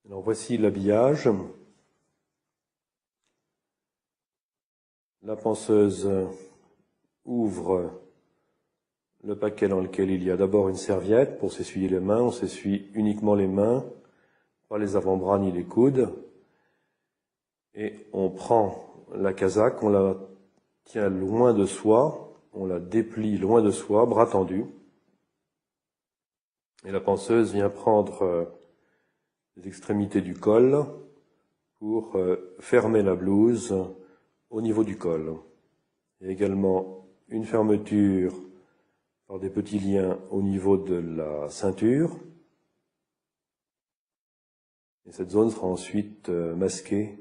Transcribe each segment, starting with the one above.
Alors voici l'habillage. La panseuse ouvre le paquet dans lequel il y a d'abord une serviette pour s'essuyer les mains. On s'essuie uniquement les mains, pas les avant-bras ni les coudes. Et on prend la casaque, on la tient loin de soi, on la déplie loin de soi, bras tendus. Et la panseuse vient prendre les extrémités du col pour fermer la blouse au niveau du col. Il y a également une fermeture par des petits liens au niveau de la ceinture. Et cette zone sera ensuite masquée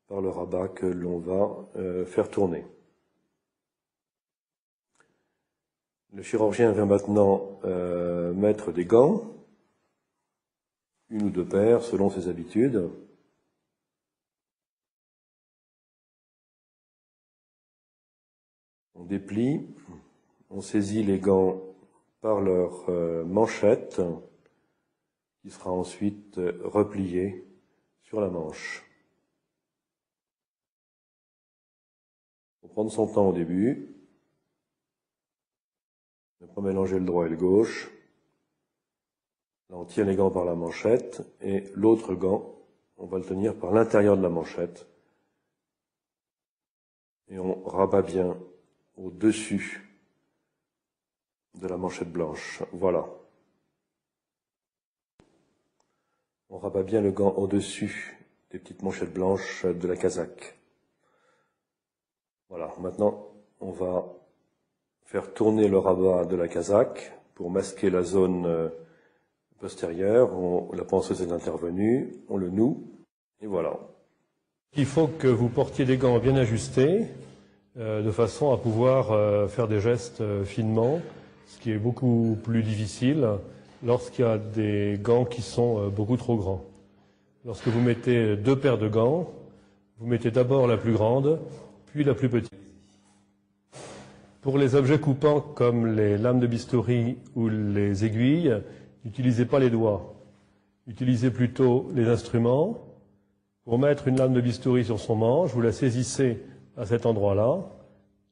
par le rabat que l'on va faire tourner. Le chirurgien vient maintenant mettre des gants, une ou deux paires selon ses habitudes. On déplie, on saisit les gants par leur manchette, qui sera ensuite repliée sur la manche. Il faut prendre son temps au début, ne pas mélanger le droit et le gauche. Là, on tient les gants par la manchette et l'autre gant, on va le tenir par l'intérieur de la manchette. Et on rabat bien au-dessus de la manchette blanche. Voilà. On rabat bien le gant au-dessus des petites manchettes blanches de la casaque. Voilà. Maintenant, on va faire tourner le rabat de la casaque pour masquer la zone postérieure. La panseuse est intervenue, on le noue, et voilà. Il faut que vous portiez des gants bien ajustés, de façon à pouvoir faire des gestes finement, ce qui est beaucoup plus difficile lorsqu'il y a des gants qui sont beaucoup trop grands. Lorsque vous mettez deux paires de gants, vous mettez d'abord la plus grande, puis la plus petite. Pour les objets coupants comme les lames de bistouri ou les aiguilles, n'utilisez pas les doigts. Utilisez plutôt les instruments. Pour mettre une lame de bistouri sur son manche, vous la saisissez à cet endroit-là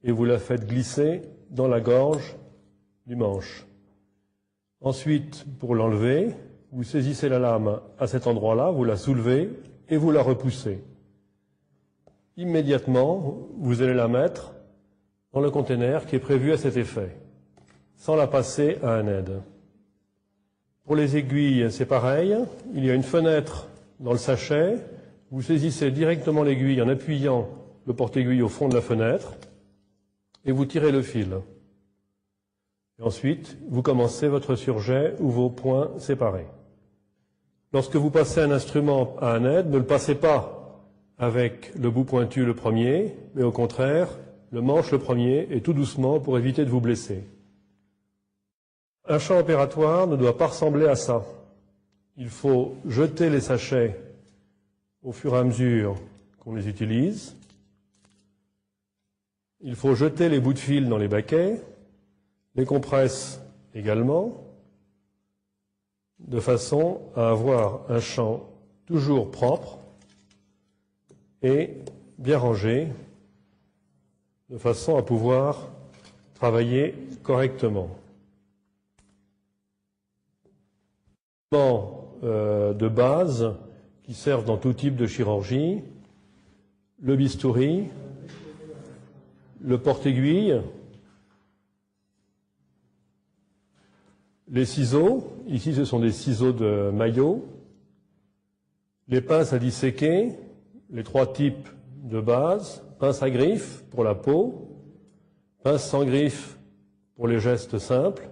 et vous la faites glisser dans la gorge du manche. Ensuite, pour l'enlever, vous saisissez la lame à cet endroit-là, vous la soulevez et vous la repoussez. Immédiatement, vous allez la mettre dans le conteneur qui est prévu à cet effet, sans la passer à un aide. Pour les aiguilles, c'est pareil. Il y a une fenêtre dans le sachet. Vous saisissez directement l'aiguille en appuyant le porte-aiguille au fond de la fenêtre et vous tirez le fil. Et ensuite, vous commencez votre surjet ou vos points séparés. Lorsque vous passez un instrument à un aide, ne le passez pas avec le bout pointu le premier, mais au contraire, le manche le premier et tout doucement pour éviter de vous blesser. Un champ opératoire ne doit pas ressembler à ça. Il faut jeter les sachets au fur et à mesure qu'on les utilise. Il faut jeter les bouts de fil dans les baquets, les compresses également, de façon à avoir un champ toujours propre et bien rangé, de façon à pouvoir travailler correctement. De base qui servent dans tout type de chirurgie, le bistouri, le porte-aiguille, les ciseaux, ici ce sont des ciseaux de maillot, les pinces à disséquer, les trois types de base, pince à griffe pour la peau, pince sans griffe pour les gestes simples,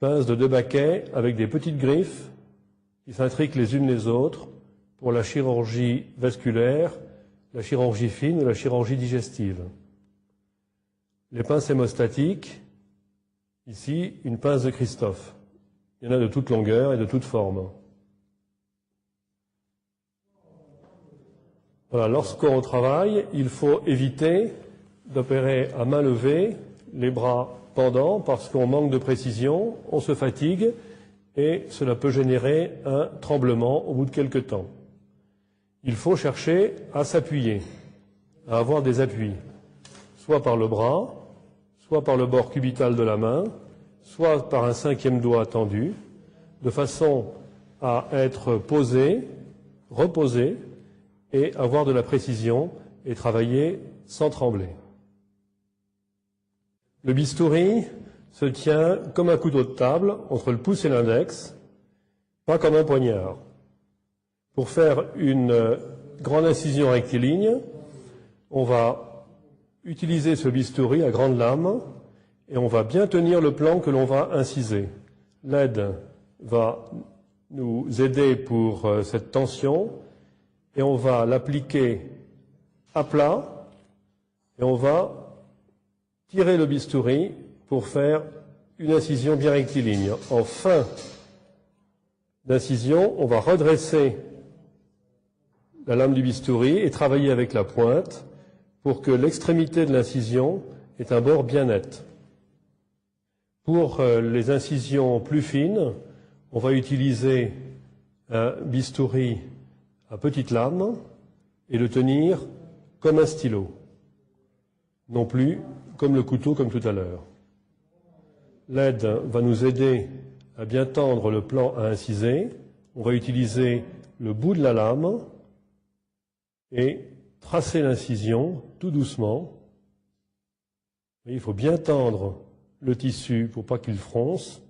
pince de deux baquets avec des petites griffes qui s'intriquent les unes les autres pour la chirurgie vasculaire, la chirurgie fine ou la chirurgie digestive. Les pinces hémostatiques, ici une pince de Christophe. Il y en a de toute longueur et de toute forme. Voilà, lorsqu'on travaille, il faut éviter d'opérer à main levée, les bras pendants, parce qu'on manque de précision, on se fatigue et cela peut générer un tremblement au bout de quelque temps. Il faut chercher à s'appuyer, à avoir des appuis, soit par le bras, soit par le bord cubital de la main, soit par un 5e doigt tendu, de façon à être posé, reposé, et avoir de la précision et travailler sans trembler. Le bistouri se tient comme un couteau de table entre le pouce et l'index, pas comme un poignard. Pour faire une grande incision rectiligne, on va utiliser ce bistouri à grande lame et on va bien tenir le plan que l'on va inciser. L'aide va nous aider pour cette tension et on va l'appliquer à plat et on va tirer le bistouri pour faire une incision bien rectiligne. En fin d'incision, on va redresser la lame du bistouri et travailler avec la pointe pour que l'extrémité de l'incision ait un bord bien net. Pour les incisions plus fines, on va utiliser un bistouri à petite lame et le tenir comme un stylo, non plus comme le couteau comme tout à l'heure. L'aide va nous aider à bien tendre le plan à inciser. On va utiliser le bout de la lame et tracer l'incision tout doucement. Et il faut bien tendre le tissu pour pas qu'il fronce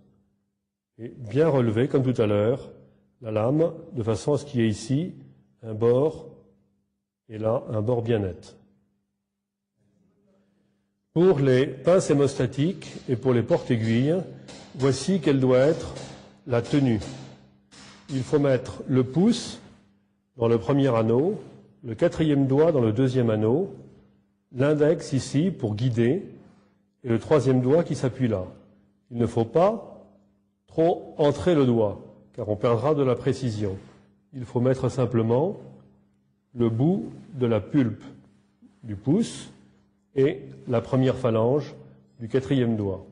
et bien relever, comme tout à l'heure, la lame de façon à ce qu'il y ait ici un bord et là un bord bien net. Pour les pinces hémostatiques et pour les porte-aiguilles, voici quelle doit être la tenue. Il faut mettre le pouce dans le premier anneau, le 4e doigt dans le 2e anneau, l'index ici pour guider et le 3e doigt qui s'appuie là. Il ne faut pas trop entrer le doigt car on perdra de la précision. Il faut mettre simplement le bout de la pulpe du pouce et la première phalange du 4e doigt.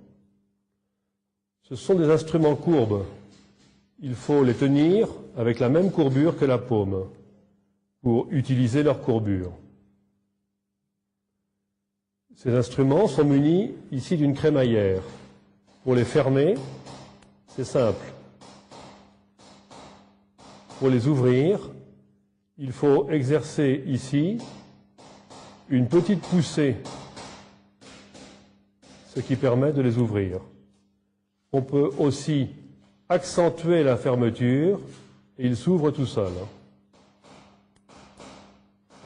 Ce sont des instruments courbes. Il faut les tenir avec la même courbure que la paume pour utiliser leur courbure. Ces instruments sont munis ici d'une crémaillère. Pour les fermer, c'est simple. Pour les ouvrir, il faut exercer ici une petite poussée, ce qui permet de les ouvrir. On peut aussi accentuer la fermeture et il s'ouvre tout seul.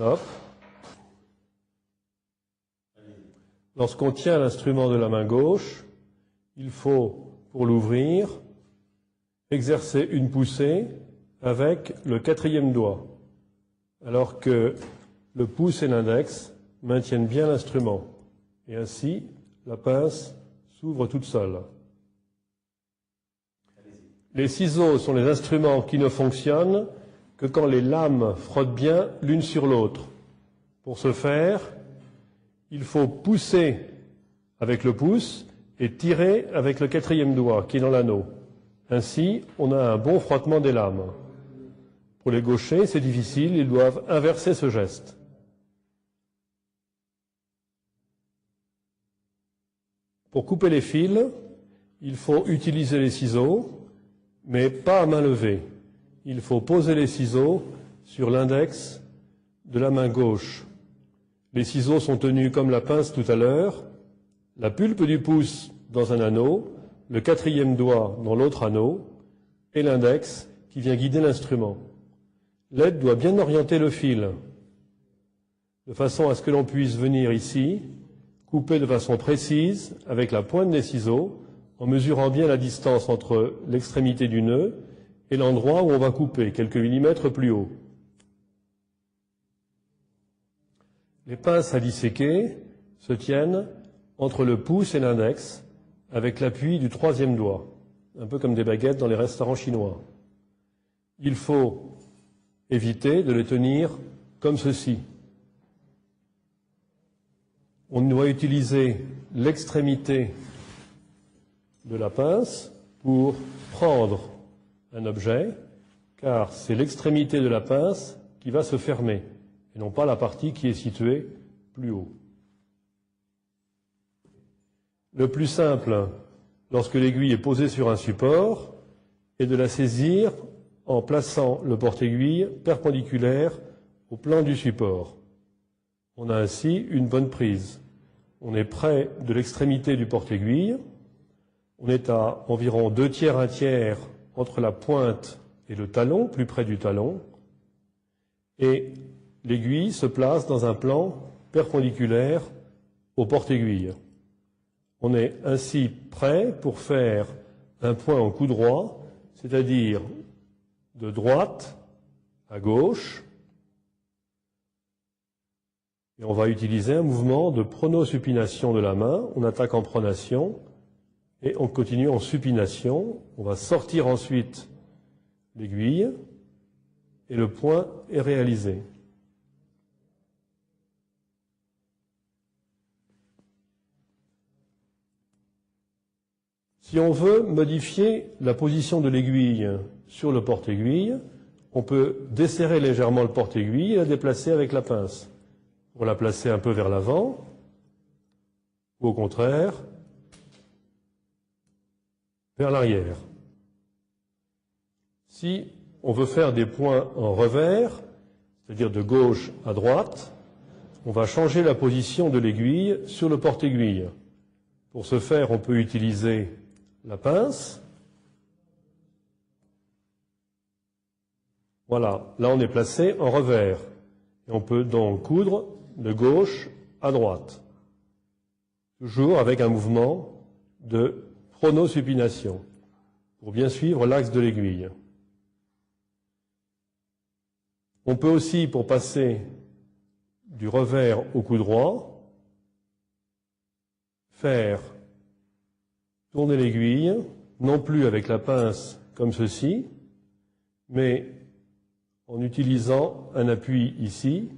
Hop. Lorsqu'on tient l'instrument de la main gauche, il faut, pour l'ouvrir, exercer une poussée avec le 4e doigt, alors que le pouce et l'index maintiennent bien l'instrument. Et ainsi, la pince s'ouvre toute seule. Les ciseaux sont les instruments qui ne fonctionnent que quand les lames frottent bien l'une sur l'autre. Pour ce faire, il faut pousser avec le pouce et tirer avec le 4e doigt qui est dans l'anneau. Ainsi, on a un bon frottement des lames. Pour les gauchers, c'est difficile, ils doivent inverser ce geste. Pour couper les fils, il faut utiliser les ciseaux, mais pas à main levée. Il faut poser les ciseaux sur l'index de la main gauche. Les ciseaux sont tenus comme la pince tout à l'heure, la pulpe du pouce dans un anneau, le 4e doigt dans l'autre anneau, et l'index qui vient guider l'instrument. L'aide doit bien orienter le fil, de façon à ce que l'on puisse venir ici, couper de façon précise avec la pointe des ciseaux, en mesurant bien la distance entre l'extrémité du nœud et l'endroit où on va couper, quelques millimètres plus haut. Les pinces à disséquer se tiennent entre le pouce et l'index, avec l'appui du 3e doigt, un peu comme des baguettes dans les restaurants chinois. Il faut éviter de les tenir comme ceci. On doit utiliser l'extrémité de la pince pour prendre un objet, car c'est l'extrémité de la pince qui va se fermer, et non pas la partie qui est située plus haut. Le plus simple, lorsque l'aiguille est posée sur un support, est de la saisir en plaçant le porte-aiguille perpendiculaire au plan du support. On a ainsi une bonne prise. On est près de l'extrémité du porte-aiguille. On est à environ 2/3, 1/3 entre la pointe et le talon, plus près du talon. Et l'aiguille se place dans un plan perpendiculaire au porte-aiguille. On est ainsi prêt pour faire un point en coup droit, c'est-à-dire de droite à gauche. Et on va utiliser un mouvement de pronosupination de la main. On attaque en pronation et on continue en supination. On va sortir ensuite l'aiguille et le point est réalisé. Si on veut modifier la position de l'aiguille sur le porte-aiguille, on peut desserrer légèrement le porte-aiguille et la déplacer avec la pince. Pour la placer un peu vers l'avant, ou au contraire, vers l'arrière. Si on veut faire des points en revers, c'est-à-dire de gauche à droite, on va changer la position de l'aiguille sur le porte-aiguille. Pour ce faire, on peut utiliser la pince. Voilà, là on est placé en revers. Et on peut donc coudre de gauche à droite. Toujours avec un mouvement de pronosupination, pour bien suivre l'axe de l'aiguille. On peut aussi, pour passer du revers au coup droit, faire tourner l'aiguille, non plus avec la pince comme ceci, mais en utilisant un appui ici,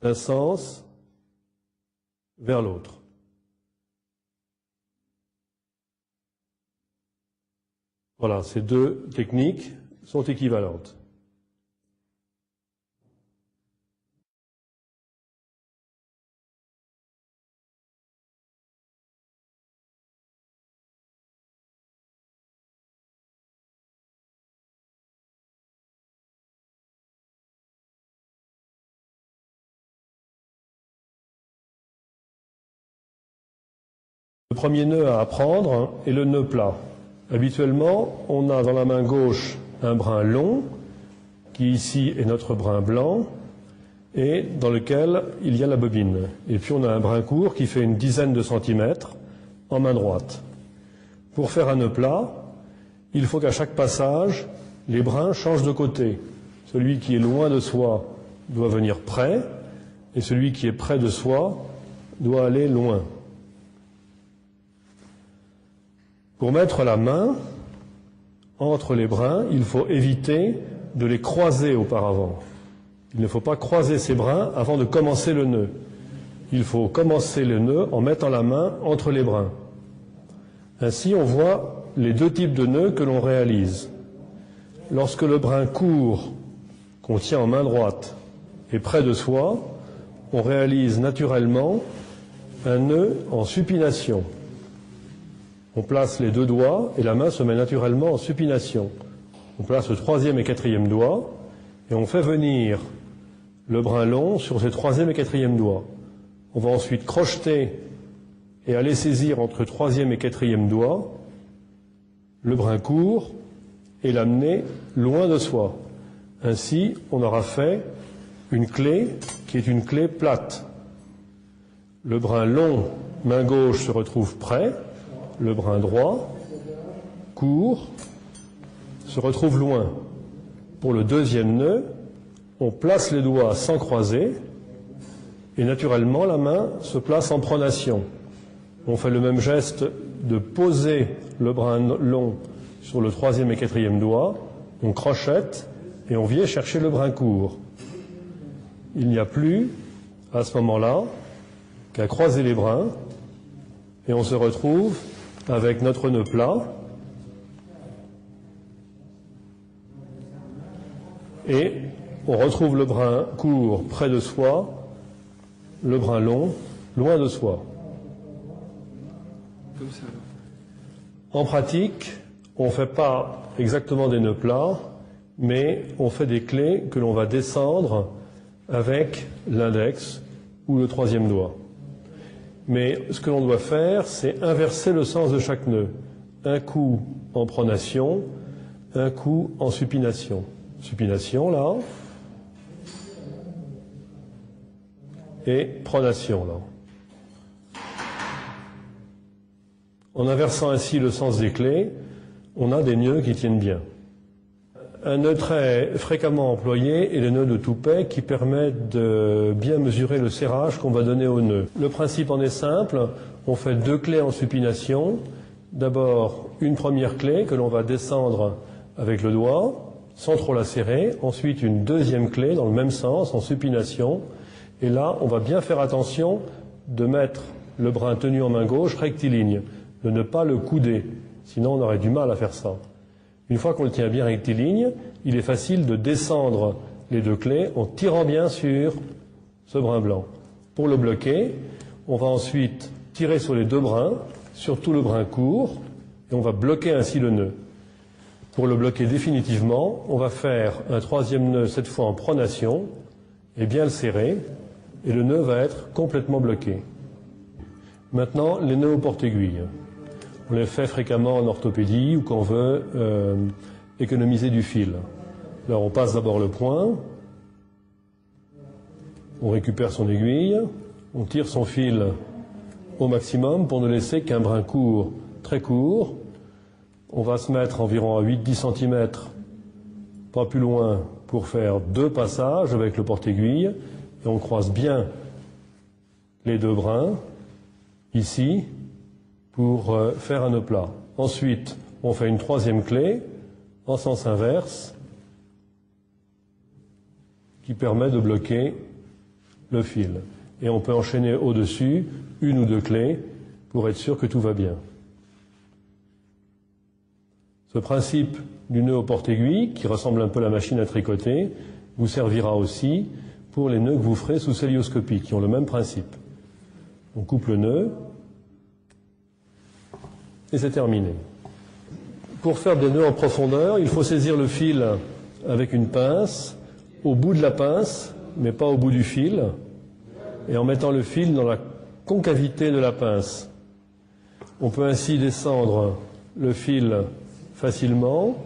d'un sens vers l'autre. Voilà, ces deux techniques sont équivalentes. Le premier nœud à apprendre est le nœud plat. Habituellement, on a dans la main gauche un brin long, qui ici est notre brin blanc, et dans lequel il y a la bobine. Et puis on a un brin court qui fait une dizaine de centimètres en main droite. Pour faire un nœud plat, il faut qu'à chaque passage, les brins changent de côté. Celui qui est loin de soi doit venir près, et celui qui est près de soi doit aller loin. Pour mettre la main entre les brins, il faut éviter de les croiser auparavant. Il ne faut pas croiser ces brins avant de commencer le nœud. Il faut commencer le nœud en mettant la main entre les brins. Ainsi, on voit les deux types de nœuds que l'on réalise. Lorsque le brin court, qu'on tient en main droite, est près de soi, on réalise naturellement un nœud en supination. On place les deux doigts et la main se met naturellement en supination. On place le troisième et quatrième doigt et on fait venir le brin long sur ces troisième et quatrième doigts. On va ensuite crocheter et aller saisir entre troisième et quatrième doigt le brin court et l'amener loin de soi. Ainsi, on aura fait une clé qui est une clé plate. Le brin long, main gauche, se retrouve près. Le brin droit, court, se retrouve loin. Pour le deuxième nœud, on place les doigts sans croiser et naturellement la main se place en pronation. On fait le même geste de poser le brin long sur le troisième et quatrième doigt, on crochette et on vient chercher le brin court. Il n'y a plus, à ce moment-là, qu'à croiser les brins et on se retrouve avec notre nœud plat Et on retrouve le brin court près de soi, le brin long loin de soi. Comme ça. En pratique, on ne fait pas exactement des nœuds plats, mais on fait des clés que l'on va descendre avec l'index ou le troisième doigt. Mais ce que l'on doit faire, c'est inverser le sens de chaque nœud. Un coup en pronation, un coup en supination. Supination, là. Et pronation, là. En inversant ainsi le sens des clés, on a des nœuds qui tiennent bien. Un nœud très fréquemment employé est le nœud de toupet qui permet de bien mesurer le serrage qu'on va donner au nœud. Le principe en est simple, on fait 2 clés en supination. D'abord une première clé que l'on va descendre avec le doigt, sans trop la serrer. Ensuite une deuxième clé dans le même sens, en supination. Et là, on va bien faire attention de mettre le brin tenu en main gauche rectiligne, de ne pas le couder, sinon on aurait du mal à faire ça. Une fois qu'on le tient bien rectiligne, il est facile de descendre les 2 clés en tirant bien sur ce brin blanc. Pour le bloquer, on va ensuite tirer sur les 2 brins, surtout le brin court, et on va bloquer ainsi le nœud. Pour le bloquer définitivement, on va faire un 3e nœud, cette fois en pronation, et bien le serrer, et le nœud va être complètement bloqué. Maintenant, les nœuds aux porte-aiguilles. On les fait fréquemment en orthopédie ou quand on veut économiser du fil. Alors on passe d'abord le point, on récupère son aiguille, on tire son fil au maximum pour ne laisser qu'un brin court, très court. On va se mettre environ à 8-10 cm, pas plus loin, pour faire 2 passages avec le porte-aiguille. Et on croise bien les 2 brins, ici, pour faire un nœud plat. Ensuite, on fait une 3e clé en sens inverse qui permet de bloquer le fil. Et on peut enchaîner au-dessus 1 ou 2 clés pour être sûr que tout va bien. Ce principe du nœud au porte-aiguille, qui ressemble un peu à la machine à tricoter, vous servira aussi pour les nœuds que vous ferez sous célioscopie, qui ont le même principe. On coupe le nœud, et c'est terminé. Pour faire des nœuds en profondeur, il faut saisir le fil avec une pince, au bout de la pince, mais pas au bout du fil, et en mettant le fil dans la concavité de la pince. On peut ainsi descendre le fil facilement,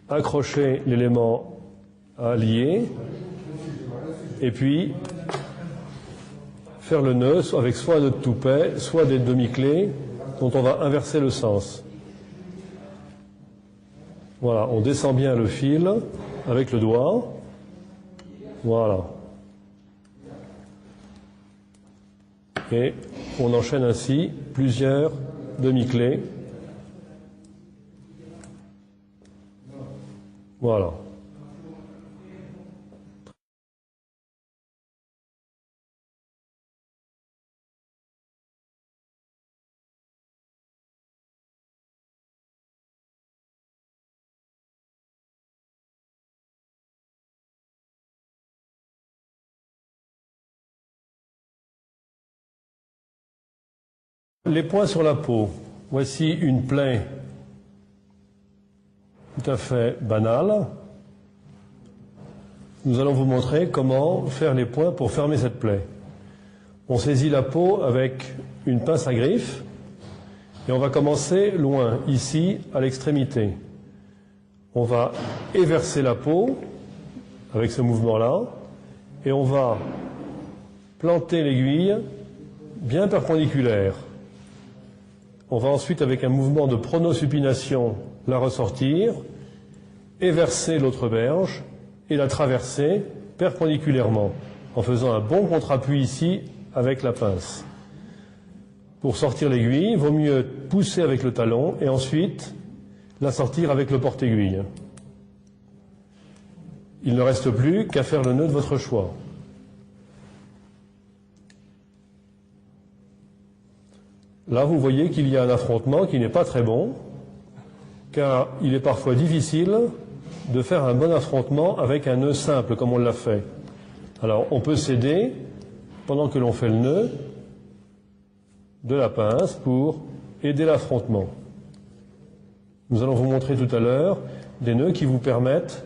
accrocher l'élément à lier, et puis faire le nœud avec soit un nœud de toupet, soit des demi-clés, dont on va inverser le sens. Voilà, on descend bien le fil avec le doigt. Voilà. Et on enchaîne ainsi plusieurs demi-clés. Voilà. Les points sur la peau. Voici une plaie tout à fait banale. Nous allons vous montrer comment faire les points pour fermer cette plaie. On saisit la peau avec une pince à griffe et on va commencer loin, ici, à l'extrémité. On va éverser la peau avec ce mouvement-là et on va planter l'aiguille bien perpendiculaire. On va ensuite, avec un mouvement de pronosupination, la ressortir, éverser l'autre berge et la traverser perpendiculairement, en faisant un bon contre-appui ici avec la pince. Pour sortir l'aiguille, il vaut mieux pousser avec le talon et ensuite la sortir avec le porte-aiguille. Il ne reste plus qu'à faire le nœud de votre choix. Là, vous voyez qu'il y a un affrontement qui n'est pas très bon, car il est parfois difficile de faire un bon affrontement avec un nœud simple, comme on l'a fait. Alors, on peut s'aider, pendant que l'on fait le nœud, de la pince pour aider l'affrontement. Nous allons vous montrer tout à l'heure des nœuds qui vous permettent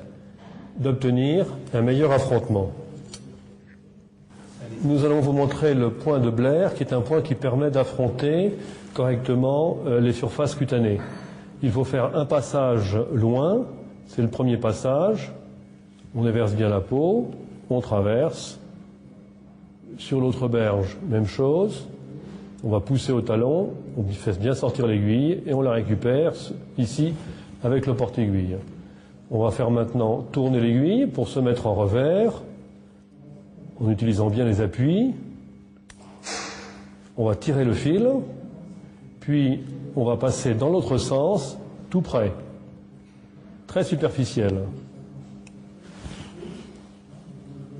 d'obtenir un meilleur affrontement. Nous allons vous montrer le point de Blair, qui est un point qui permet d'affronter correctement les surfaces cutanées. Il faut faire un passage loin, c'est le premier passage, on déverse bien la peau, on traverse. Sur l'autre berge, même chose, on va pousser au talon, on fait bien sortir l'aiguille et on la récupère ici avec le porte-aiguille. On va faire maintenant tourner l'aiguille pour se mettre en revers, en utilisant bien les appuis. On va tirer le fil, puis on va passer dans l'autre sens, tout près, très superficiel.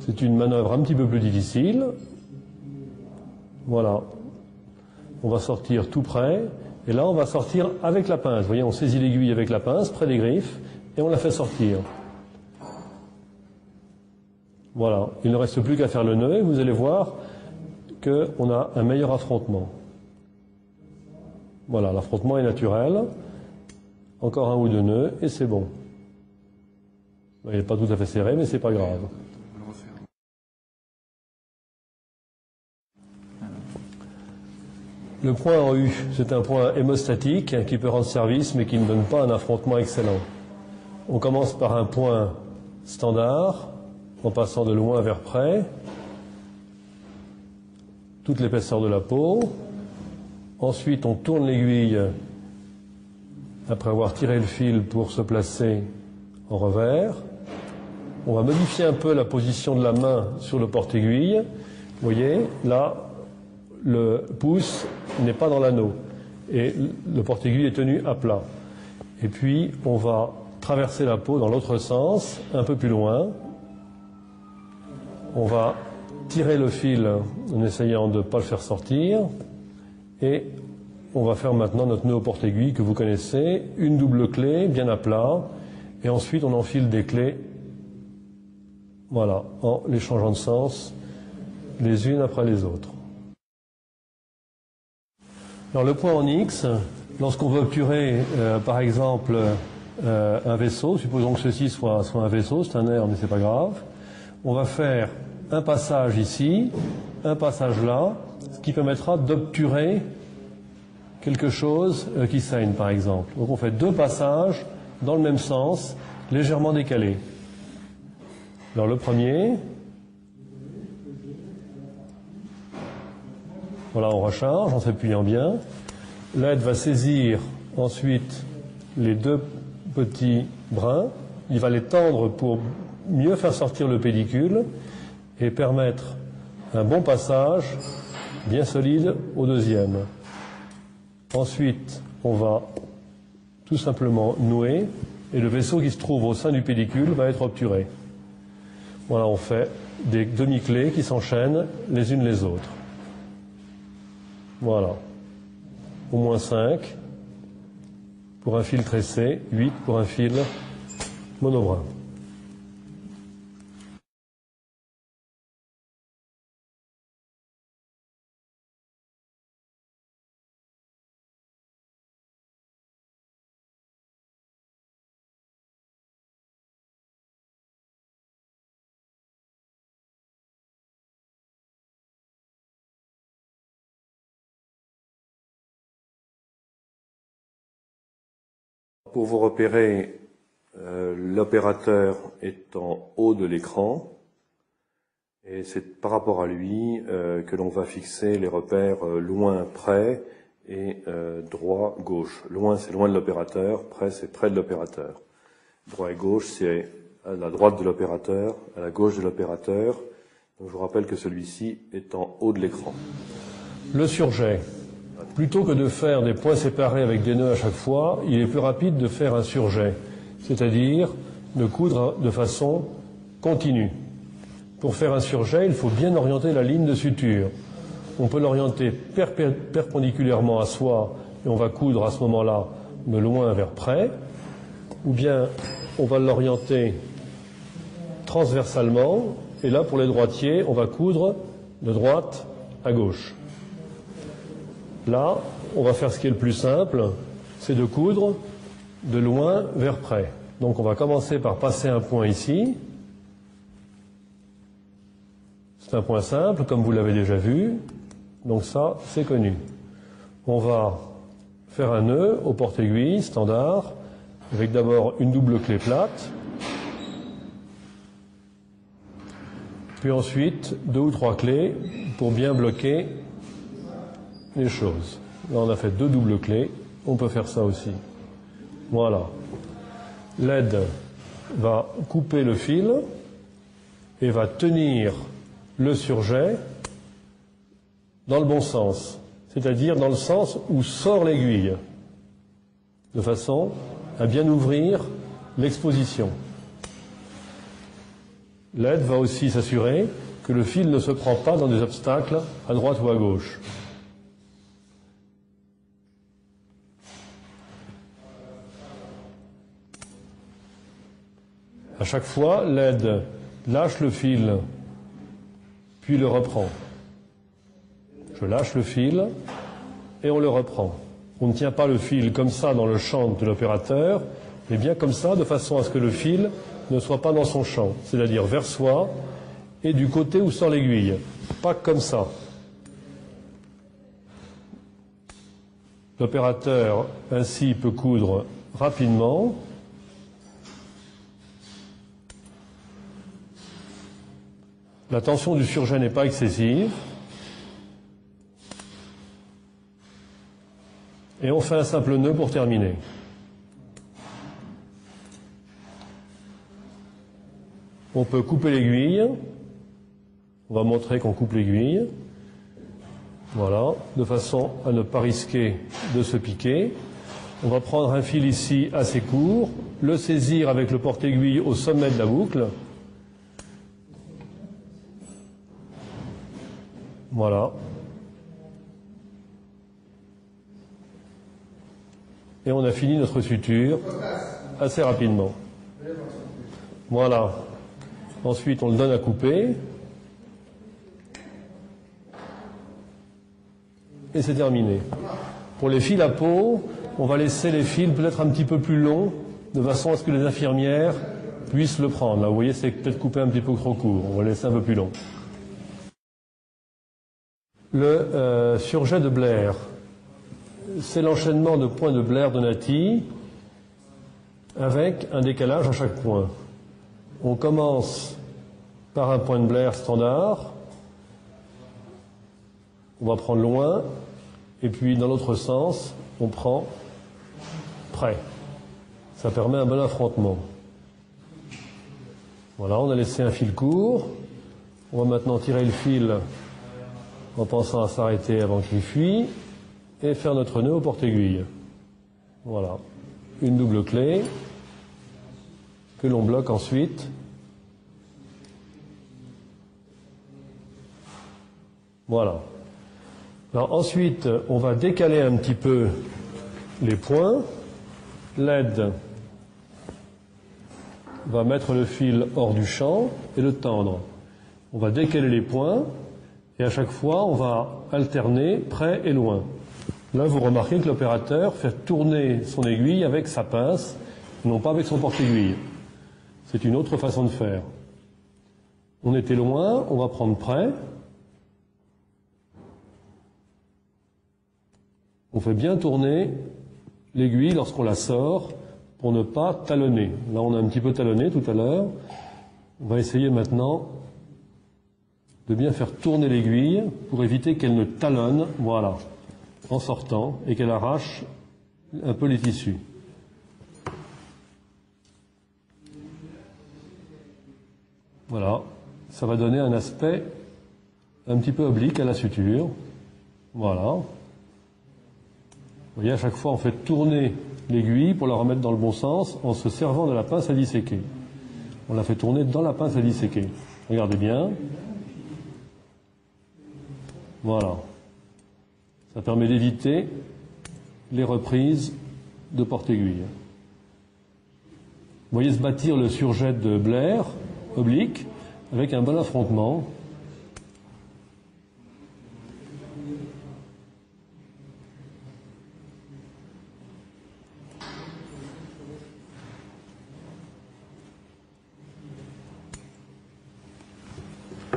C'est une manœuvre un petit peu plus difficile. Voilà. On va sortir tout près, et là on va sortir avec la pince. Vous voyez, on saisit l'aiguille avec la pince, près des griffes, et on la fait sortir. Voilà. Il ne reste plus qu'à faire le nœud, et vous allez voir qu'on a un meilleur affrontement. Voilà, l'affrontement est naturel. Encore un ou deux nœuds, et c'est bon. Il n'est pas tout à fait serré, mais c'est pas grave. Le point en U, c'est un point hémostatique qui peut rendre service, mais qui ne donne pas un affrontement excellent. On commence par un point standard, en passant de loin vers près, toute l'épaisseur de la peau. Ensuite, on tourne l'aiguille après avoir tiré le fil pour se placer en revers. On va modifier un peu la position de la main sur le porte-aiguille. Vous voyez, là, le pouce n'est pas dans l'anneau et le porte-aiguille est tenu à plat. Et puis, on va traverser la peau dans l'autre sens, un peu plus loin. On va tirer le fil en essayant de ne pas le faire sortir. Et on va faire maintenant notre nœud au porte-aiguille que vous connaissez. Une double clé, bien à plat. Et ensuite, on enfile des clés, voilà, en les changeant de sens, les unes après les autres. Alors le point en X, lorsqu'on veut obturer, par exemple, un vaisseau, supposons que ceci soit un vaisseau, c'est un air, mais c'est pas grave, on va faire un passage ici, un passage là, ce qui permettra d'obturer quelque chose qui saigne, par exemple. Donc on fait deux passages dans le même sens, légèrement décalés. Alors le premier, voilà, on recharge en s'appuyant bien. L'aide va saisir ensuite les deux petits brins. Il va les tendre pour mieux faire sortir le pédicule et permettre un bon passage bien solide au deuxième. Ensuite, on va tout simplement nouer et le vaisseau qui se trouve au sein du pédicule va être obturé. Voilà, on fait des demi-clés qui s'enchaînent les unes les autres. Voilà. Au moins 5 pour un fil tressé, 8 pour un fil monobrin. Pour vous repérer, l'opérateur est en haut de l'écran et c'est par rapport à lui que l'on va fixer les repères loin, près et droit, gauche. Loin, c'est loin de l'opérateur, près, c'est près de l'opérateur. Droit et gauche, c'est à la droite de l'opérateur, à la gauche de l'opérateur. Donc je vous rappelle que celui-ci est en haut de l'écran. Le surjet. Plutôt que de faire des points séparés avec des nœuds à chaque fois, il est plus rapide de faire un surjet, c'est-à-dire de coudre de façon continue. Pour faire un surjet, il faut bien orienter la ligne de suture. On peut l'orienter perpendiculairement à soi et on va coudre à ce moment-là de loin vers près, ou bien on va l'orienter transversalement, et là, pour les droitiers, on va coudre de droite à gauche. Là, on va faire ce qui est le plus simple, c'est de coudre de loin vers près. Donc on va commencer par passer un point ici. C'est un point simple, comme vous l'avez déjà vu. Donc ça, c'est connu. On va faire un nœud au porte-aiguille standard, avec d'abord une double clé plate, puis ensuite 2 ou 3 clés pour bien bloquer les choses. Là, on a fait 2 doubles clés. On peut faire ça aussi. Voilà. L'aide va couper le fil et va tenir le surjet dans le bon sens, c'est-à-dire dans le sens où sort l'aiguille, de façon à bien ouvrir l'exposition. L'aide va aussi s'assurer que le fil ne se prend pas dans des obstacles à droite ou à gauche. À chaque fois, l'aide lâche le fil, puis le reprend. Je lâche le fil et on le reprend. On ne tient pas le fil comme ça dans le champ de l'opérateur, mais bien comme ça, de façon à ce que le fil ne soit pas dans son champ, c'est-à-dire vers soi et du côté où sort l'aiguille. Pas comme ça. L'opérateur, ainsi, peut coudre rapidement. La tension du surjet n'est pas excessive. Et on fait un simple nœud pour terminer. On peut couper l'aiguille. On va montrer qu'on coupe l'aiguille. Voilà, de façon à ne pas risquer de se piquer. On va prendre un fil ici assez court, le saisir avec le porte-aiguille au sommet de la boucle. Voilà. Et on a fini notre suture assez rapidement. Voilà. Ensuite, on le donne à couper. Et c'est terminé. Pour les fils à peau, on va laisser les fils peut-être un petit peu plus longs, de façon à ce que les infirmières puissent le prendre. Là, vous voyez, c'est peut-être coupé un petit peu trop court. On va laisser un peu plus long. Le surjet de Blair, c'est l'enchaînement de points de Blair-Donati avec un décalage à chaque point. On commence par un point de Blair standard. On va prendre loin, et puis dans l'autre sens, on prend près. Ça permet un bon affrontement. Voilà, on a laissé un fil court. On va maintenant tirer le fil en pensant à s'arrêter avant qu'il fuit, et faire notre nœud au porte-aiguille. Voilà, une double clé que l'on bloque ensuite. Voilà. Alors ensuite, on va décaler un petit peu les points. L'aide va mettre le fil hors du champ et le tendre. On va décaler les points et à chaque fois, on va alterner près et loin. Là, vous remarquez que l'opérateur fait tourner son aiguille avec sa pince, non pas avec son porte-aiguille. C'est une autre façon de faire. On était loin, on va prendre près. On fait bien tourner l'aiguille lorsqu'on la sort pour ne pas talonner. Là, on a un petit peu talonné tout à l'heure. On va essayer maintenant de bien faire tourner l'aiguille pour éviter qu'elle ne talonne, voilà, en sortant, et qu'elle arrache un peu les tissus. Voilà, ça va donner un aspect un petit peu oblique à la suture. Voilà. Vous voyez, à chaque fois, on fait tourner l'aiguille pour la remettre dans le bon sens en se servant de la pince à disséquer. On la fait tourner dans la pince à disséquer. Regardez bien. Voilà. Ça permet d'éviter les reprises de porte-aiguille. voyez se bâtir le surjet de Blair, oblique, avec un bon affrontement.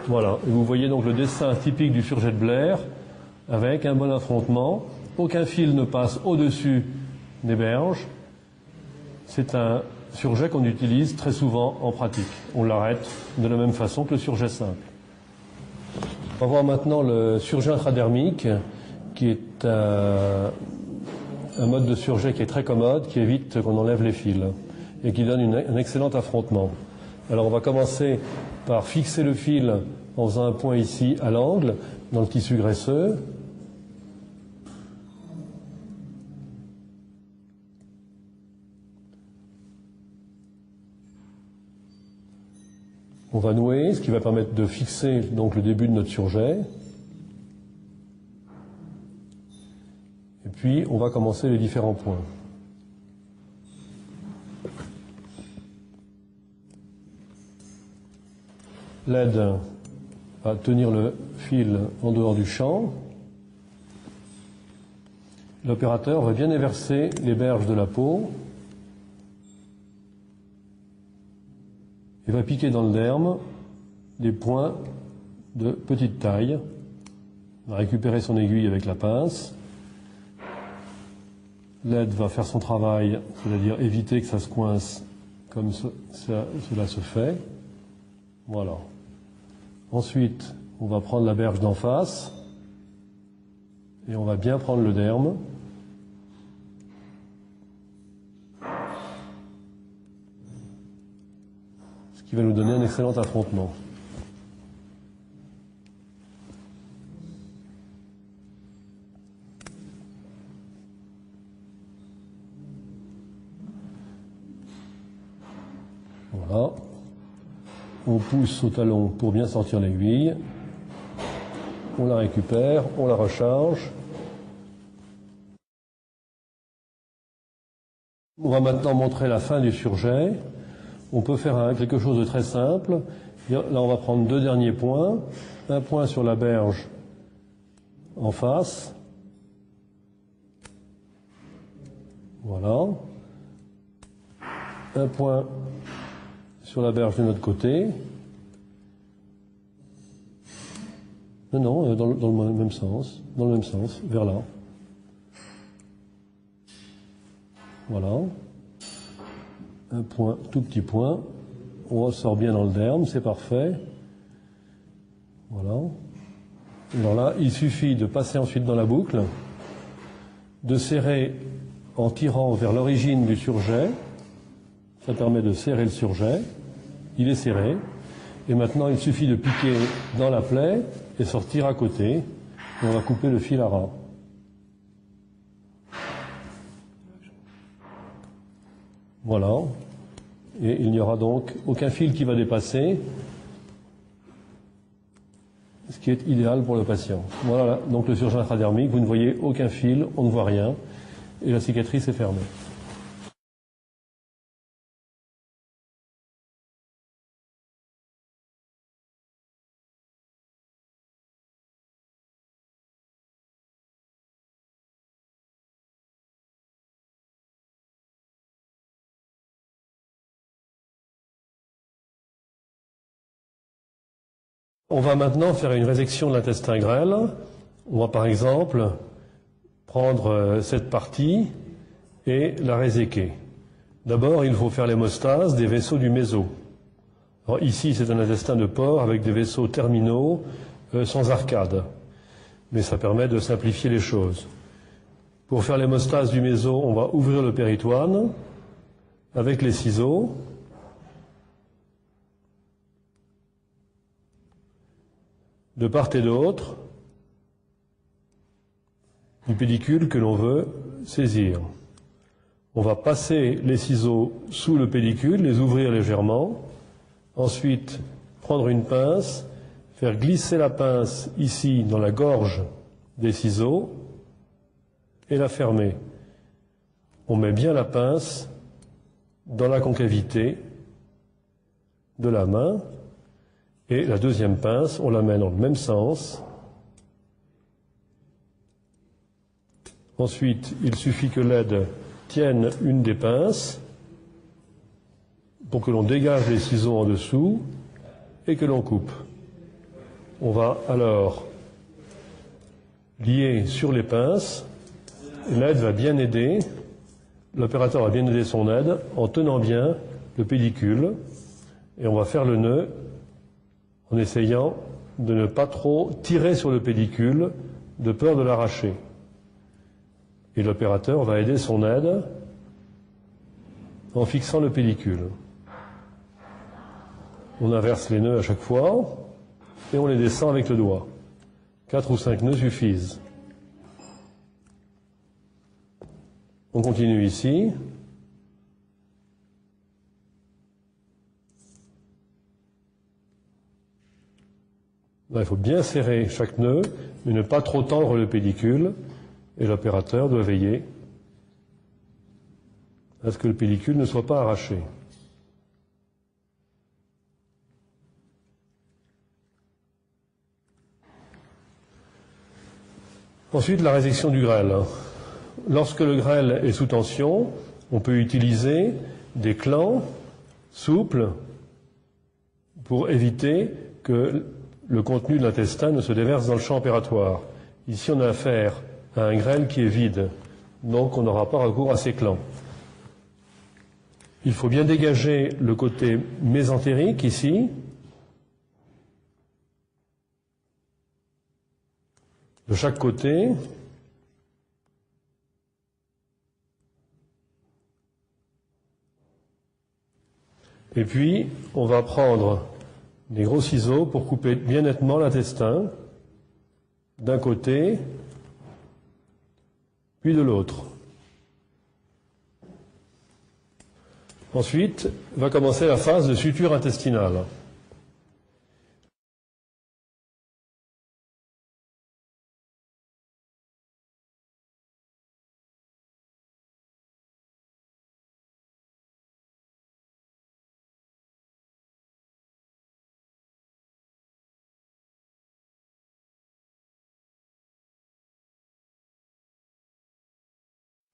Voilà, et vous voyez donc le dessin typique du surjet de Blair, avec un bon affrontement. Aucun fil ne passe au-dessus des berges. C'est un surjet qu'on utilise très souvent en pratique. On l'arrête de la même façon que le surjet simple. On va voir maintenant le surjet intradermique, qui est un mode de surjet qui est très commode, qui évite qu'on enlève les fils et qui donne un excellent affrontement. Alors on va commencer par fixer le fil en faisant un point ici à l'angle, dans le tissu graisseux. On va nouer, ce qui va permettre de fixer donc le début de notre surjet. Et puis on va commencer les différents points. L'aide va tenir le fil en dehors du champ. L'opérateur va bien éverser les berges de la peau et va piquer dans le derme des points de petite taille. On va récupérer son aiguille avec la pince. L'aide va faire son travail, c'est-à-dire éviter que ça se coince comme cela se fait. Voilà. Ensuite, on va prendre la berge d'en face et on va bien prendre le derme. Ce qui va nous donner un excellent affrontement. Voilà. On pousse au talon pour bien sortir l'aiguille. On la récupère, on la recharge. On va maintenant montrer la fin du surjet. On peut faire quelque chose de très simple. Là, on va prendre deux derniers points. Un point sur la berge en face. Voilà. Un point sur la berge de notre côté. Non, dans le même sens. Dans le même sens, vers là. Voilà. Un point, tout petit point. On ressort bien dans le derme, c'est parfait. Voilà. Alors là, il suffit de passer ensuite dans la boucle, de serrer en tirant vers l'origine du surjet. Ça permet de serrer le surjet. Il est serré. Et maintenant, il suffit de piquer dans la plaie et sortir à côté. Et on va couper le fil à ras. Voilà. Et il n'y aura donc aucun fil qui va dépasser, ce qui est idéal pour le patient. Voilà donc le surjet intradermique. Vous ne voyez aucun fil, on ne voit rien. Et la cicatrice est fermée. On va maintenant faire une résection de l'intestin grêle. On va par exemple prendre cette partie et la réséquer. D'abord, il faut faire l'hémostase des vaisseaux du méso. Alors, ici, c'est un intestin de porc avec des vaisseaux terminaux sans arcade. Mais ça permet de simplifier les choses. Pour faire l'hémostase du méso, on va ouvrir le péritoine avec les ciseaux. De part et d'autre du pédicule que l'on veut saisir. On va passer les ciseaux sous le pédicule, les ouvrir légèrement, ensuite prendre une pince, faire glisser la pince ici dans la gorge des ciseaux et la fermer. On met bien la pince dans la concavité de la main. Et la deuxième pince, on la met dans le même sens. Ensuite, il suffit que l'aide tienne une des pinces pour que l'on dégage les ciseaux en dessous et que l'on coupe. On va alors lier sur les pinces. L'aide va bien aider, l'opérateur va bien aider son aide en tenant bien le pédicule et on va faire le nœud en essayant de ne pas trop tirer sur le pédicule de peur de l'arracher. Et l'opérateur va aider son aide en fixant le pédicule. On inverse les nœuds à chaque fois et on les descend avec le doigt. 4 ou 5 nœuds suffisent. On continue ici. Là, il faut bien serrer chaque nœud, mais ne pas trop tendre le pédicule. Et l'opérateur doit veiller à ce que le pédicule ne soit pas arraché. Ensuite, la résection du grêle. Lorsque le grêle est sous tension, on peut utiliser des clans souples pour éviter que le contenu de l'intestin ne se déverse dans le champ opératoire. Ici, on a affaire à un grêle qui est vide, donc on n'aura pas recours à ces clans. Il faut bien dégager le côté mésentérique ici, de chaque côté. Et puis, on va prendre des gros ciseaux pour couper bien nettement l'intestin d'un côté, puis de l'autre. Ensuite, va commencer la phase de suture intestinale.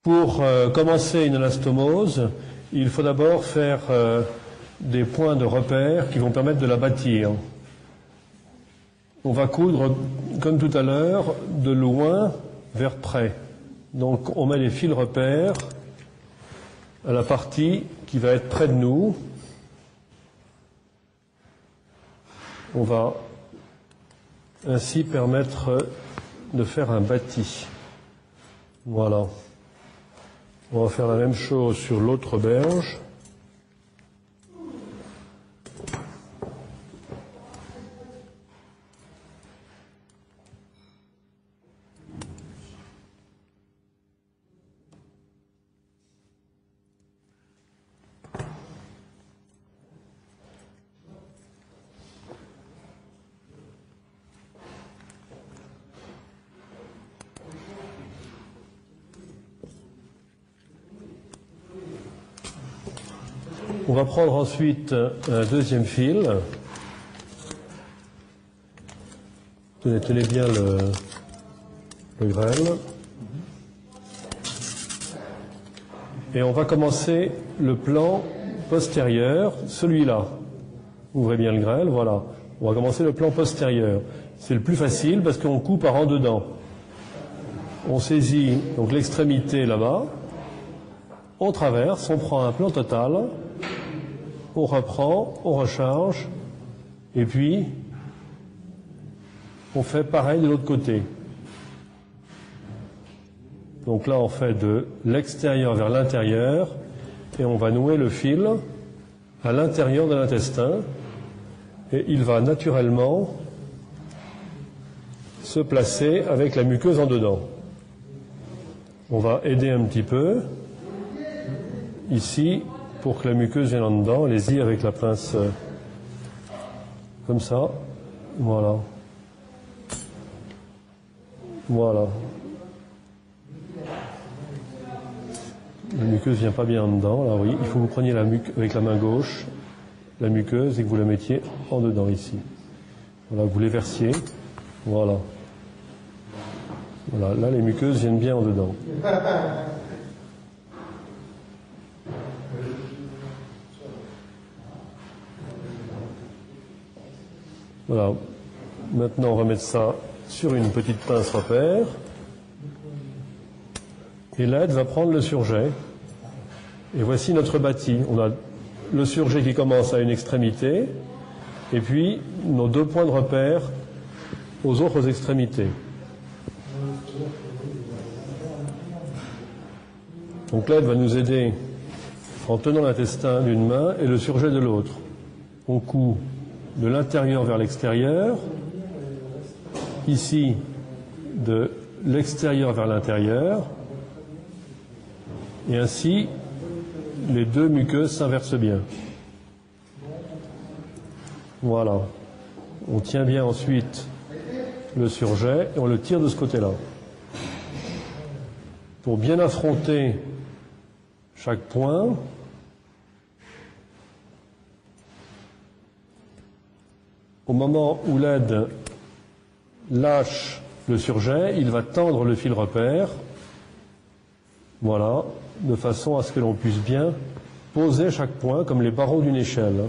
Pour commencer une anastomose, il faut d'abord faire des points de repère qui vont permettre de la bâtir. On va coudre, comme tout à l'heure, de loin vers près. Donc on met les fils repères à la partie qui va être près de nous. On va ainsi permettre de faire un bâti. Voilà. On va faire la même chose sur l'autre berge. On va prendre ensuite un deuxième fil. Tenez bien le grêle. Et on va commencer le plan postérieur, celui-là. Ouvrez bien le grêle, voilà. On va commencer le plan postérieur. C'est le plus facile parce qu'on coupe par en dedans. On saisit donc l'extrémité là-bas. On traverse, on prend un plan total. On reprend, on recharge, et puis on fait pareil de l'autre côté. Donc là, on fait de l'extérieur vers l'intérieur, et on va nouer le fil à l'intérieur de l'intestin, et il va naturellement se placer avec la muqueuse en dedans. On va aider un petit peu, ici, pour que la muqueuse vienne en dedans. Allez-y avec la pince comme ça. Voilà. Voilà. La muqueuse vient pas bien en dedans, là, oui. Il faut que vous preniez avec la main gauche la muqueuse et que vous la mettiez en dedans ici. Voilà, vous les versiez. Voilà. Voilà, là les muqueuses viennent bien en dedans. Voilà. Maintenant, on va mettre ça sur une petite pince repère. Et l'aide va prendre le surjet. Et voici notre bâti. On a le surjet qui commence à une extrémité, et puis nos deux points de repère aux autres extrémités. Donc l'aide va nous aider en tenant l'intestin d'une main et le surjet de l'autre. On coud de l'intérieur vers l'extérieur, ici de l'extérieur vers l'intérieur, et ainsi les deux muqueuses s'inversent bien. Voilà. On tient bien ensuite le surjet et on le tire de ce côté-là. Pour bien affronter chaque point, au moment où l'aide lâche le surjet, il va tendre le fil repère, voilà, de façon à ce que l'on puisse bien poser chaque point comme les barreaux d'une échelle.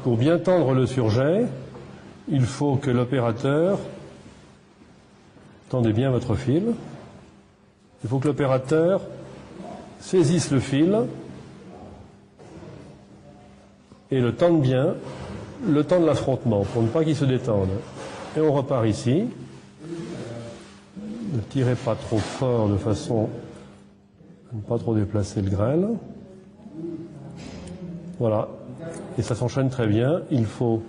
Pour bien tendre le surjet, il faut que l'opérateur, tendez bien votre fil, il faut que l'opérateur saisisse le fil et le tende bien le temps de l'affrontement pour ne pas qu'il se détende. Et on repart ici. Ne tirez pas trop fort de façon à ne pas trop déplacer le grêle. Voilà. Et ça s'enchaîne très bien. Il faut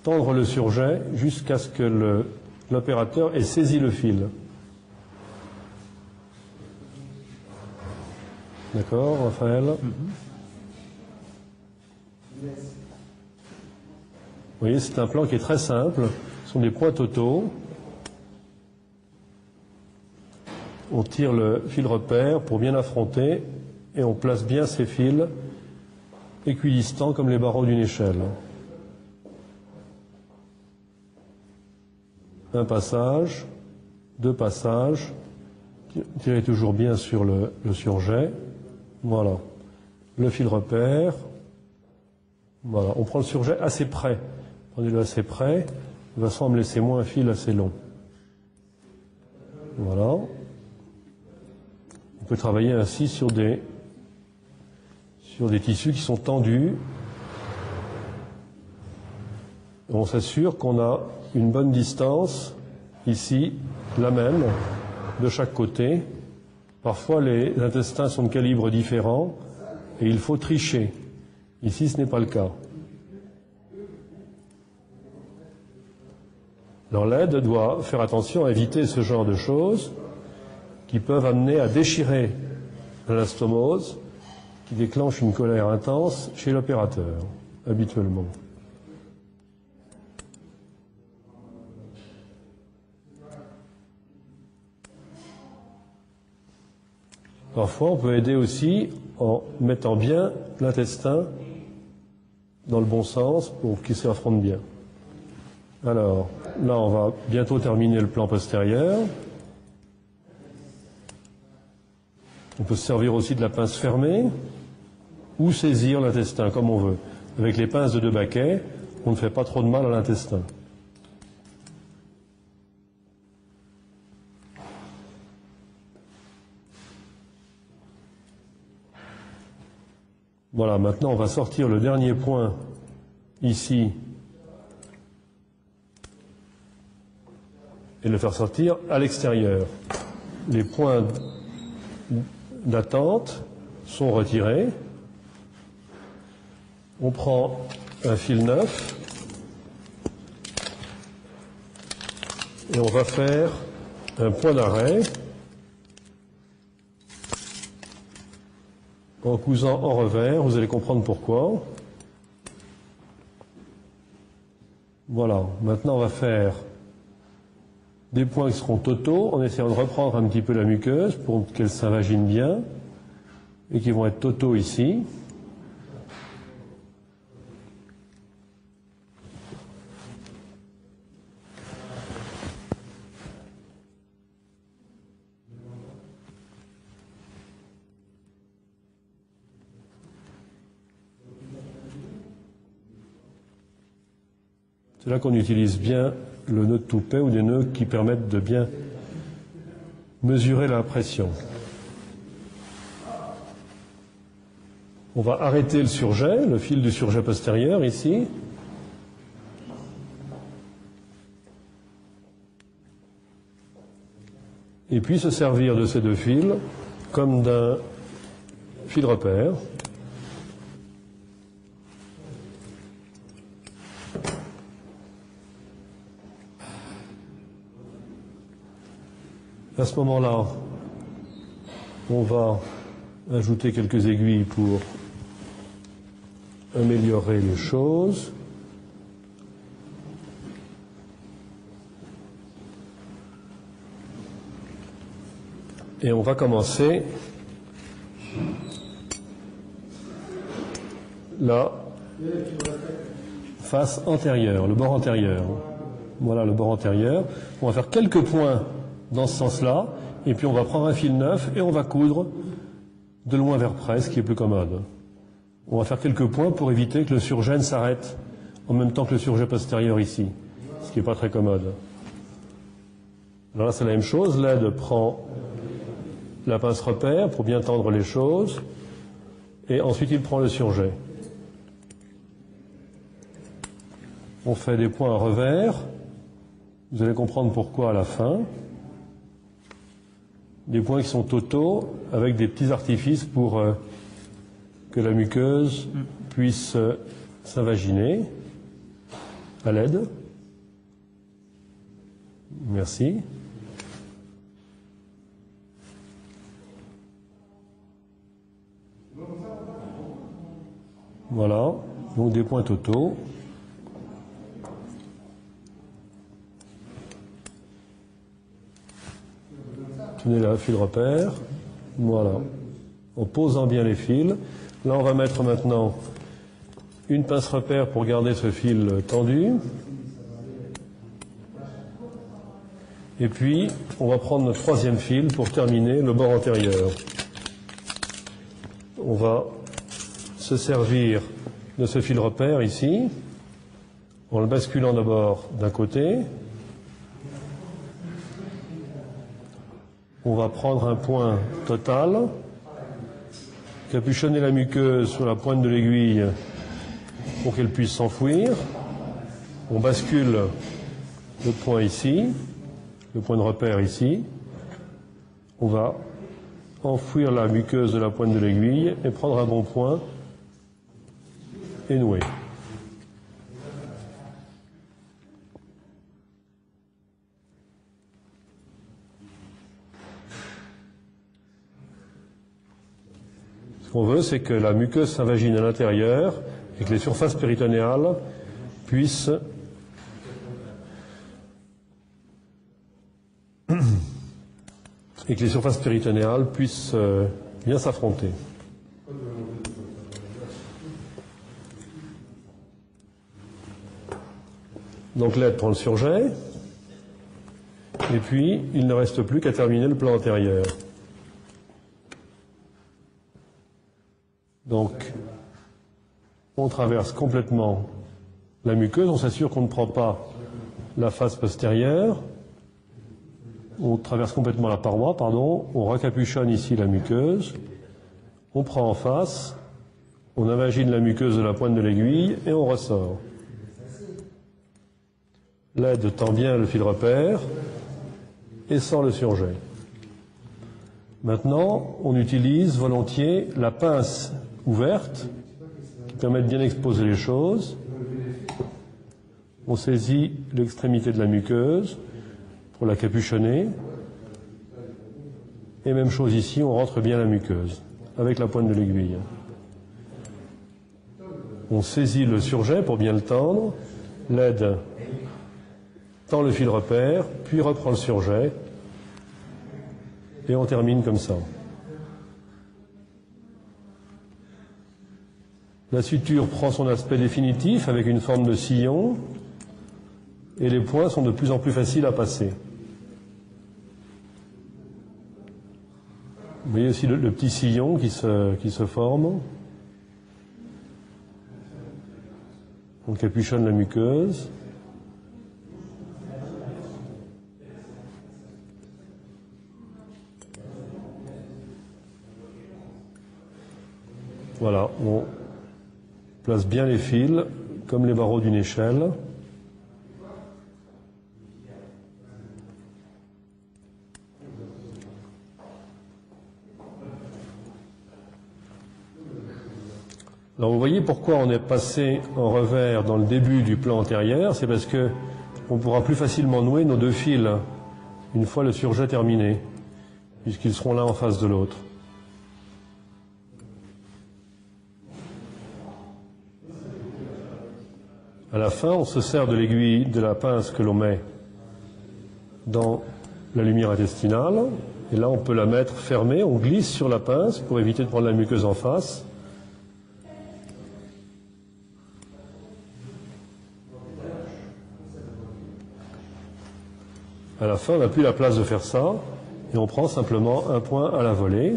tendre le surjet jusqu'à ce que l'opérateur ait saisi le fil. D'accord, Raphaël? Vous voyez, c'est un plan qui est très simple. Ce sont des points totaux. On tire le fil repère pour bien affronter et on place bien ces fils équidistants comme les barreaux d'une échelle. Un passage, deux passages, tirez toujours bien sur le surjet. Voilà. Le fil repère. Voilà. On prend le surjet assez près. Prenez-le assez près, de façon à me laisser moins un fil assez long. Voilà. On peut travailler ainsi sur des tissus qui sont tendus. On s'assure qu'on a une bonne distance, ici, la même, de chaque côté. Parfois, les intestins sont de calibres différents et il faut tricher. Ici, ce n'est pas le cas. Alors l'aide doit faire attention à éviter ce genre de choses qui peuvent amener à déchirer l'anastomose, qui déclenche une colère intense chez l'opérateur, habituellement. Parfois, on peut aider aussi en mettant bien l'intestin dans le bon sens pour qu'il s'affronte bien. Alors, là, on va bientôt terminer le plan postérieur. On peut se servir aussi de la pince fermée ou saisir l'intestin comme on veut. Avec les pinces de 2 baquets, on ne fait pas trop de mal à l'intestin. Voilà, maintenant on va sortir le dernier point ici et le faire sortir à l'extérieur. Les points d'attente sont retirés. On prend un fil neuf et on va faire un point d'arrêt en cousant en revers. Vous allez comprendre pourquoi. Voilà, maintenant on va faire des points qui seront totaux en essayant de reprendre un petit peu la muqueuse pour qu'elle s'invagine bien et qui vont être totaux ici. C'est là qu'on utilise bien le nœud de toupet ou des nœuds qui permettent de bien mesurer la pression. On va arrêter le surjet, le fil du surjet postérieur ici. Et puis se servir de ces deux fils comme d'un fil repère. À ce moment-là, on va ajouter quelques aiguilles pour améliorer les choses. Et on va commencer la face antérieure, le bord antérieur. Voilà le bord antérieur. On va faire quelques points dans ce sens-là, et puis on va prendre un fil neuf et on va coudre de loin vers près, ce qui est plus commode. On va faire quelques points pour éviter que le surjet ne s'arrête en même temps que le surjet postérieur ici, ce qui n'est pas très commode. Alors là, c'est la même chose. L'aide prend la pince repère pour bien tendre les choses, et ensuite il prend le surjet. On fait des points à revers. Vous allez comprendre pourquoi à la fin. Des points qui sont totaux avec des petits artifices pour que la muqueuse puisse s'invaginer à l'aide. Merci. Voilà, donc des points totaux. Tenez là, fil repère. Voilà. En posant bien les fils. Là, on va mettre maintenant une pince repère pour garder ce fil tendu. Et puis, on va prendre notre troisième fil pour terminer le bord antérieur. On va se servir de ce fil repère ici, en le basculant d'abord d'un côté. On va prendre un point total, capuchonner la muqueuse sur la pointe de l'aiguille pour qu'elle puisse s'enfouir. On bascule le point ici, le point de repère ici. On va enfouir la muqueuse de la pointe de l'aiguille et prendre un bon point et nouer. Ce qu'on veut, c'est que la muqueuse s'invagine à l'intérieur et que les surfaces péritonéales puissent bien s'affronter. Donc l'aide prend le surjet, et puis il ne reste plus qu'à terminer le plan antérieur. Donc, on traverse complètement la muqueuse, on s'assure qu'on ne prend pas la face postérieure, on traverse complètement la paroi, pardon, on recapuchonne ici la muqueuse, on prend en face, on invagine la muqueuse de la pointe de l'aiguille et on ressort. L'aide tend bien le fil repère et sort le surjet. Maintenant, on utilise volontiers la pince ouverte qui permet de bien exposer les choses. On saisit l'extrémité de la muqueuse pour la capuchonner. Et même chose ici, on rentre bien la muqueuse avec la pointe de l'aiguille. On saisit le surjet pour bien le tendre. L'aide tend le fil repère, puis reprend le surjet, et on termine comme ça. La suture prend son aspect définitif avec une forme de sillon, et les points sont de plus en plus faciles à passer. Vous voyez aussi le petit sillon qui se forme. On capuchonne la muqueuse. Voilà, on place bien les fils comme les barreaux d'une échelle. Alors vous voyez pourquoi on est passé en revers dans le début du plan antérieur, c'est parce que on pourra plus facilement nouer nos deux fils une fois le surjet terminé, puisqu'ils seront l'un en face de l'autre. À la fin, on se sert de l'aiguille de la pince que l'on met dans la lumière intestinale, et là on peut la mettre fermée, on glisse sur la pince pour éviter de prendre la muqueuse en face. À la fin, on n'a plus la place de faire ça, et on prend simplement un point à la volée.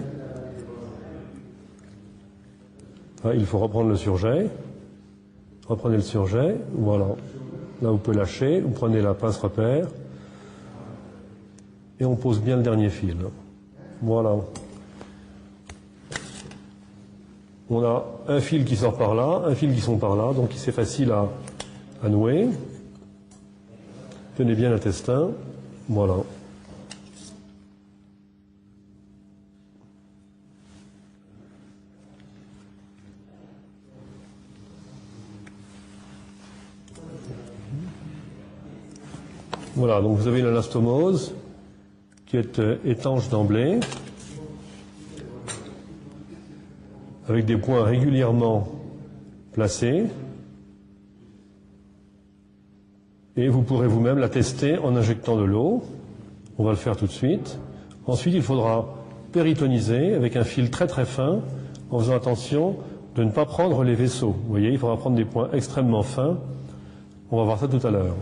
Là, il faut reprendre le surjet. Reprenez le surjet, voilà. Là, vous pouvez lâcher, vous prenez la pince repère, et on pose bien le dernier fil. Voilà. On a un fil qui sort par là, un fil qui sort par là, donc c'est facile à nouer. Tenez bien l'intestin. Voilà. Voilà, donc vous avez une anastomose qui est étanche d'emblée, avec des points régulièrement placés. Et vous pourrez vous-même la tester en injectant de l'eau. On va le faire tout de suite. Ensuite, il faudra péritoniser avec un fil très très fin, en faisant attention de ne pas prendre les vaisseaux. Vous voyez, il faudra prendre des points extrêmement fins. On va voir ça tout à l'heure.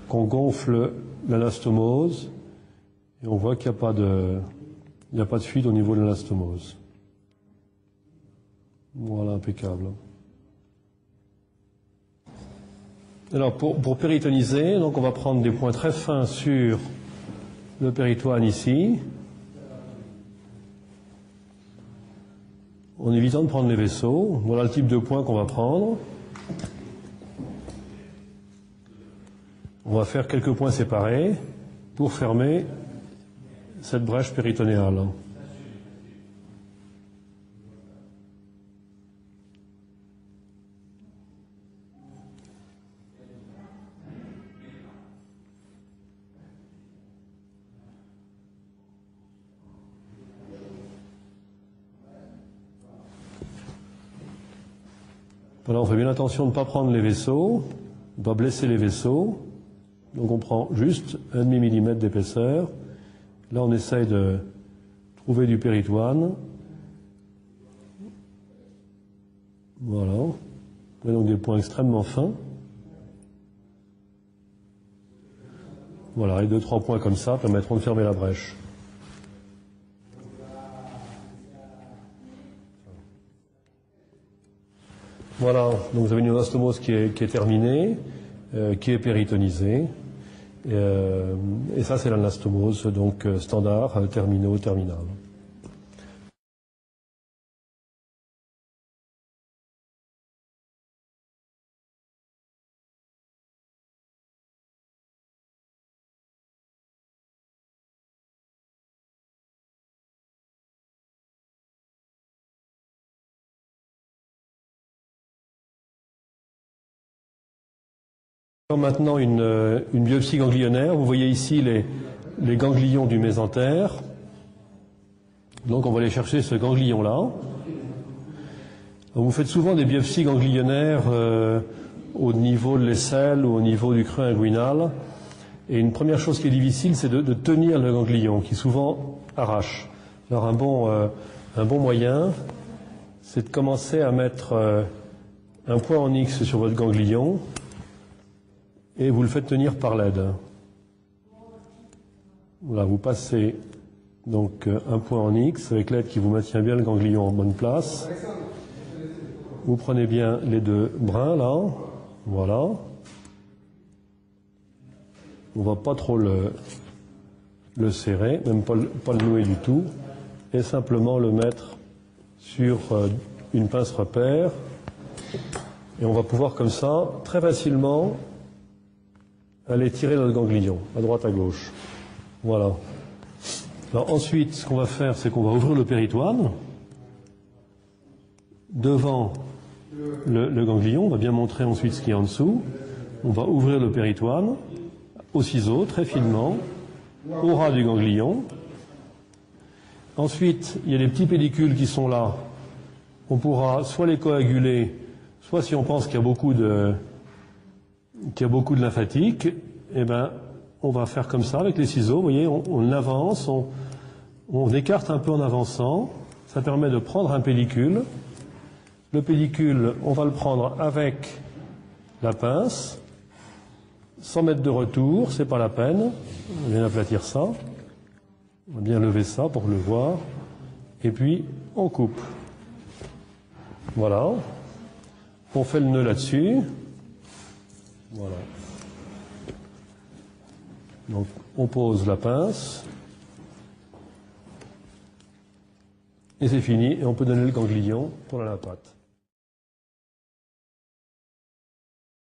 Qu'on gonfle l'anastomose, et on voit qu'il n'y a pas de fuite au niveau de l'anastomose. Voilà, impeccable. Alors pour péritoniser, donc on va prendre des points très fins sur le péritoine ici, en évitant de prendre les vaisseaux. Voilà le type de point qu'on va prendre. On va faire quelques points séparés pour fermer cette brèche péritonéale. Voilà, on fait bien attention de ne pas prendre les vaisseaux, on ne pas blesser les vaisseaux. Donc on prend juste 1,5 mm d'épaisseur. Là on essaye de trouver du péritoine. Voilà. On a donc des points extrêmement fins. Voilà, et 2-3 points comme ça permettront de fermer la brèche. Voilà, donc vous avez une anastomose qui est terminée, qui est péritonisée. Et ça, c'est l'anastomose, donc standard, terminal. Maintenant une biopsie ganglionnaire. Vous voyez ici les ganglions du mésentère. Donc on va aller chercher ce ganglion-là. Vous faites souvent des biopsies ganglionnaires au niveau de l'aisselle ou au niveau du creux inguinal. Et une première chose qui est difficile, c'est de tenir le ganglion, qui souvent arrache. Alors un bon moyen, c'est de commencer à mettre un point en X sur votre ganglion, et vous le faites tenir par l'aide. Voilà, vous passez donc un point en X avec l'aide qui vous maintient bien le ganglion en bonne place. Vous prenez bien les deux brins là, voilà. On va pas trop le serrer, même pas le nouer du tout, et simplement le mettre sur une pince repère. Et on va pouvoir comme ça, très facilement, aller tirer notre ganglion, à droite, à gauche. Voilà. Alors ensuite, ce qu'on va faire, c'est qu'on va ouvrir le péritoine. Devant le ganglion, on va bien montrer ensuite ce qu'il y a en dessous. On va ouvrir le péritoine au ciseau, très finement, au ras du ganglion. Ensuite, il y a des petits pellicules qui sont là. On pourra soit les coaguler, soit si on pense qu'il y a beaucoup de lymphatique, eh ben, on va faire comme ça avec les ciseaux. Vous voyez, on avance, on écarte un peu en avançant. Ça permet de prendre un pellicule. Le pellicule, on va le prendre avec la pince, sans mettre de retour, c'est pas la peine. On vient aplatir ça. On va bien lever ça pour le voir. Et puis, on coupe. Voilà. On fait le nœud là-dessus. Voilà. Donc, on pose la pince. Et c'est fini. Et on peut donner le ganglion pour la pâte.